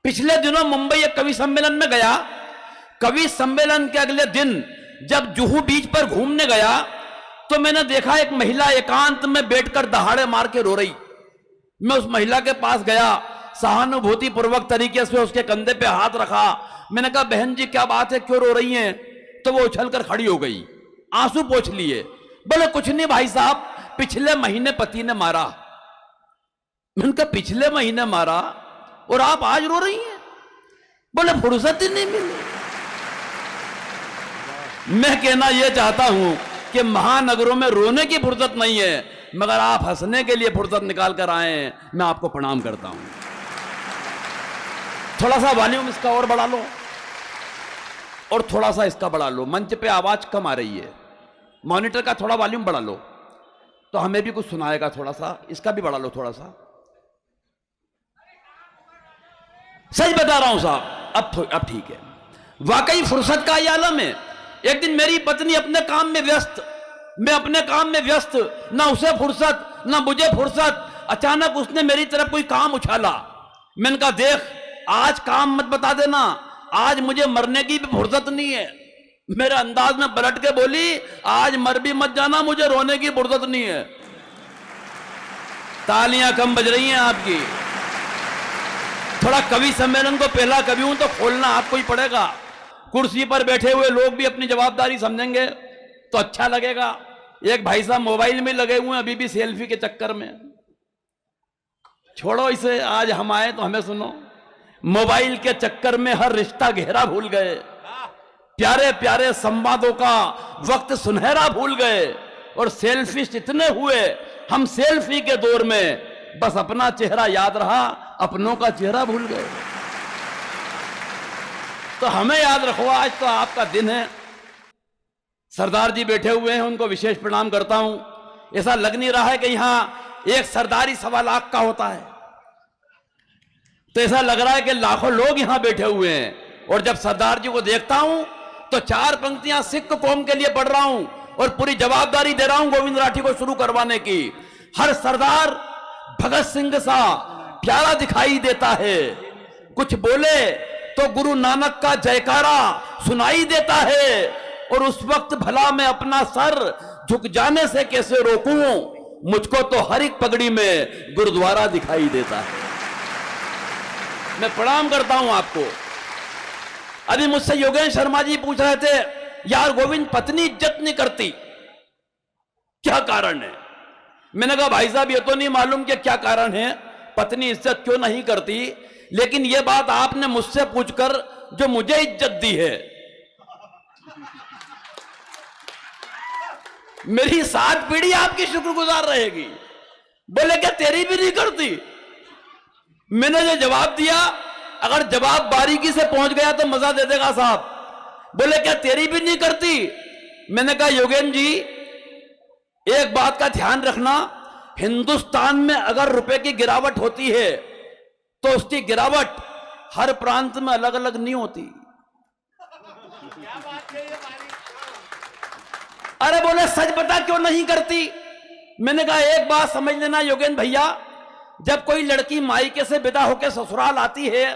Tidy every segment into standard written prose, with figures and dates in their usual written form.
पिछले दिनों मुंबई एक कवि सम्मेलन में गया। कवि सम्मेलन के अगले दिन जब जुहू बीच पर घूमने गया तो मैंने देखा एक महिला एकांत में बैठकर दहाड़े मार के रो रही। मैं उस महिला के पास गया, सहानुभूति पूर्वक तरीके से उसके कंधे पे हाथ रखा। मैंने कहा, बहन जी क्या बात है, क्यों रो रही हैं? तो वो उछलकर खड़ी हो गई, आंसू पोंछ लिए। बोले कुछ नहीं भाई साहब, पिछले महीने पति ने मारा। मैंने कहा पिछले महीने मारा और आप आज रो रही हैं? बोले फुर्सत ही नहीं मिली। मैं कहना यह चाहता हूं कि महानगरों में रोने की फुर्सत नहीं है, मगर आप हंसने के लिए फुर्सत निकाल कर आए हैं। मैं आपको प्रणाम करता हूं। थोड़ा सा वॉल्यूम इसका और बढ़ा लो और थोड़ा सा इसका बढ़ा लो। मंच पे आवाज कम आ रही है, मॉनिटर का थोड़ा वॉल्यूम बढ़ा लो तो हमें भी कुछ सुनाएगा। थोड़ा सा इसका भी बढ़ा लो, थोड़ा सा। सच बता रहा हूं साहब, अब ठीक है। वाकई फुर्सत का ये आलम है। एक दिन मेरी पत्नी अपने काम में व्यस्त, मैं अपने काम में व्यस्त, ना उसे फुर्सत ना मुझे फुर्सत। अचानक उसने मेरी तरफ कोई काम उछाला। मैंने कहा देख, आज काम मत बता देना, आज मुझे मरने की भी फुर्सत नहीं है। मेरे अंदाज में पलट के बोली, आज मर भी मत जाना, मुझे रोने की फुर्सत नहीं है। तालियां कम बज रही हैं आपकी। थोड़ा कवि सम्मेलन को पहला कवि हूं तो खोलना आपको ही पड़ेगा। कुर्सी पर बैठे हुए लोग भी अपनी जवाबदारी समझेंगे तो अच्छा लगेगा। एक भाई साहब मोबाइल में लगे हुए हैं अभी भी सेल्फी के चक्कर में। छोड़ो इसे, आज हम आए तो हमें सुनो। मोबाइल के चक्कर में हर रिश्ता गहरा भूल गए, प्यारे प्यारे संवादों का वक्त सुनहरा भूल गए, और सेल्फिश इतने हुए हम सेल्फी के दौर में, बस अपना चेहरा याद रहा, अपनों का चेहरा भूल गए। तो हमें याद रखो, आज तो आपका दिन है। सरदार जी बैठे हुए हैं, उनको विशेष प्रणाम करता हूं। ऐसा लग नहीं रहा है कि यहां एक सरदारी 1.25 लाख का होता है, तो ऐसा लग रहा है कि लाखों लोग यहां बैठे हुए हैं। और जब सरदार जी को देखता हूं तो 4 पंक्तियां सिख कौम के लिए पढ़ रहा हूं और पूरी जवाबदारी दे रहा हूं गोविंद राठी को शुरू करवाने की। हर सरदार भगत सिंह सा प्यारा दिखाई देता है, कुछ बोले तो गुरु नानक का जयकारा सुनाई देता है, और उस वक्त भला मैं अपना सर झुक जाने से कैसे रोकूं, मुझको तो हर एक पगड़ी में गुरुद्वारा दिखाई देता है। मैं प्रणाम करता हूं आपको। अभी मुझसे योगेश शर्मा जी पूछ रहे थे, यार गोविंद पत्नी इज्जत नहीं करती, क्या कारण है? मैंने कहा भाई साहब ये तो नहीं मालूम कि क्या कारण है, पत्नी इज्जत क्यों नहीं करती, लेकिन यह बात आपने मुझसे पूछकर जो मुझे इज्जत दी है, मेरी 7 पीढ़ी आपकी शुक्रगुजार रहेगी। बोले क्या तेरी भी नहीं करती? मैंने जो जवाब दिया, अगर जवाब बारीकी से पहुंच गया तो मजा दे देगा साहब। बोले क्या तेरी भी नहीं करती? मैंने कहा योगेन जी एक बात का ध्यान रखना, हिंदुस्तान में अगर रुपए की गिरावट होती है तो उसकी गिरावट हर प्रांत में अलग अलग नहीं होती। अरे बोले सच बता क्यों नहीं करती? मैंने कहा एक बात समझ लेना योगेन भैया, जब कोई लड़की मायके से विदा होकर ससुराल आती है,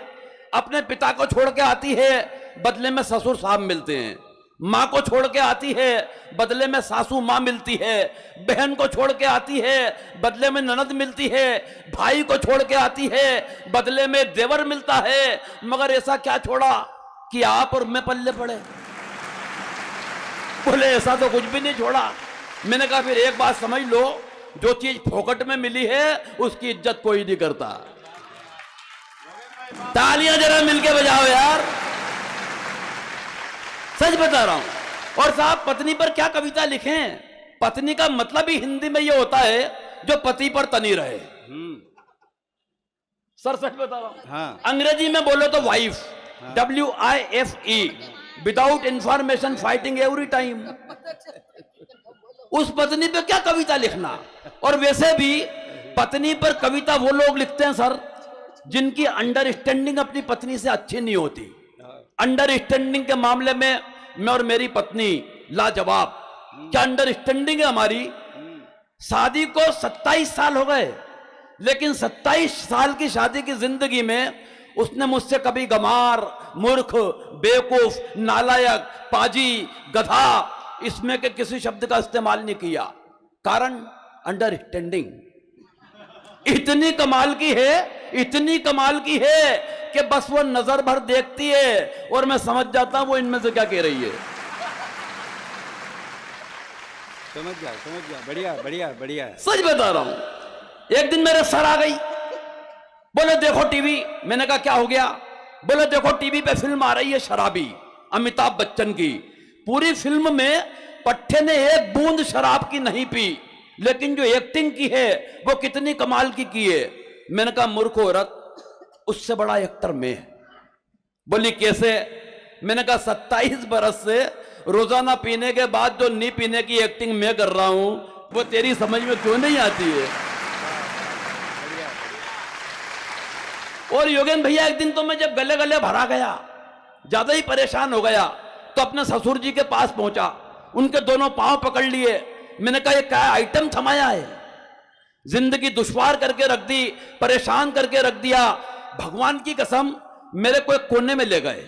अपने पिता को छोड़ के आती है, बदले में ससुर साहब मिलते हैं। मां को छोड़ के आती है, बदले में सासू मां मिलती है। बहन को छोड़ के आती है, बदले में ननद मिलती है। भाई को छोड़ के आती है, बदले में देवर मिलता है। मगर ऐसा क्या छोड़ा कि आप और मैं पल्ले पड़े? बोले ऐसा तो कुछ भी नहीं छोड़ा। मैंने कहा फिर एक बात समझ लो, जो चीज फोकट में मिली है उसकी इज्जत कोई नहीं करता। तालियां जरा मिलके बजाओ यार, सच बता रहा हूं। और साहब पत्नी पर क्या कविता लिखें? पत्नी का मतलब ही हिंदी में ये होता है जो पति पर तनी रहे। सर सच बता रहा हूं। हाँ। अंग्रेजी में बोलो तो wife, WIFE, without information fighting every time. उस पत्नी पे क्या कविता लिखना? और वैसे भी पत्नी पर कविता वो लोग लिखते हैं सर जिनकी अंडरस्टैंडिंग अपनी पत्नी से अच्छी नहीं होती। अंडरस्टैंडिंग के मामले में मैं और मेरी पत्नी लाजवाब। क्या अंडरस्टैंडिंग है हमारी? शादी को 27 साल हो गए, लेकिन 27 साल की शादी की जिंदगी में उसने मुझसे कभी गमार, मूर्ख, बेवकूफ, नालायक, पाजी, गधा इसमें के किसी शब्द का इस्तेमाल नहीं किया। कारण अंडरस्टैंडिंग इतनी कमाल की है, इतनी कमाल की है कि बस वो नजर भर देखती है और मैं समझ जाता हूं वो इनमें से क्या कह रही है। समझ गया, बढ़िया बढ़िया बढ़िया। सच बता रहा हूं, एक दिन मेरे सर आ गई, बोले देखो टीवी। मैंने कहा क्या हो गया? बोले देखो टीवी पे फिल्म आ रही है शराबी, अमिताभ बच्चन की। पूरी फिल्म में पट्टे ने एक बूंद शराब की नहीं पी, लेकिन जो एक्टिंग की है वो कितनी कमाल की है। मैंने कहा मूर्ख औरत, उससे बड़ा एक्टर मैं। बोली कैसे? मैंने कहा 27 बरस से रोजाना पीने के बाद जो नहीं पीने की एक्टिंग मैं कर रहा हूं वो तेरी समझ में क्यों नहीं आती है? और योगेंद्र भैया एक दिन तो मैं जब गले गले भरा गया, ज्यादा ही परेशान हो गया, तो अपने ससुर जी के पास पहुंचा, उनके दोनों पांव पकड़ लिए। मैंने कहा ये क्या आइटम थमाया है? जिंदगी दुश्वार करके रख दी, परेशान करके रख दिया। भगवान की कसम मेरे को एक कोने में ले गए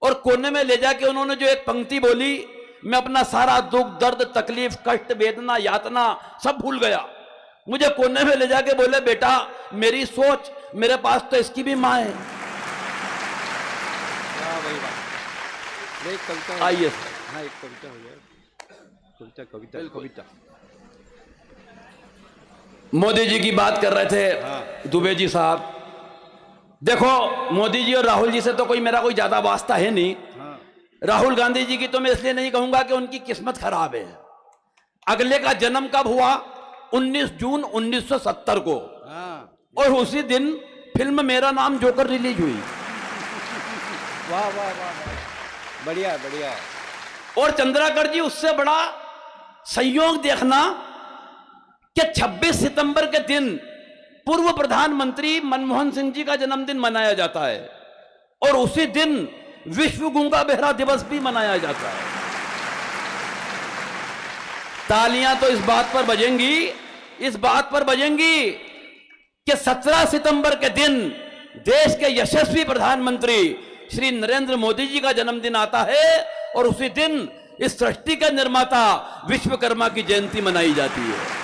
और कोने में ले जाके उन्होंने जो एक पंक्ति बोली, मैं अपना सारा दुख, दर्द, तकलीफ, कष्ट, वेदना, यातना सब भूल गया। मुझे कोने में ले जाके बोले बेटा मेरी सोच, मेरे पास तो इसकी भी मां है। आइए हाँ, एक कविता हो जाए। कविता मोदी जी की बात कर रहे थे। हाँ। दुबे जी साहब, देखो मोदी जी और राहुल जी से तो कोई मेरा कोई ज्यादा वास्ता है नहीं। हाँ। राहुल गांधी जी की तो मैं इसलिए नहीं कहूंगा कि उनकी किस्मत खराब है। अगले का जन्म कब हुआ? 19 जून 1970 को। हाँ। और उसी दिन फिल्म मेरा नाम जोकर रिलीज हुई। वाह वाह वाह, बढ़िया बढ़िया। और चंद्राकर जी उससे बड़ा संयोग देखना कि 26 सितंबर के दिन पूर्व प्रधानमंत्री मनमोहन सिंह जी का जन्मदिन मनाया जाता है और उसी दिन विश्व गूंगा बहरा दिवस भी मनाया जाता है। तालियां तो इस बात पर बजेंगी, इस बात पर बजेंगी कि 17 सितंबर के दिन देश के यशस्वी प्रधानमंत्री श्री नरेंद्र मोदी जी का जन्मदिन आता है और उसी दिन इस सृष्टि के निर्माता विश्वकर्मा की जयंती मनाई जाती है।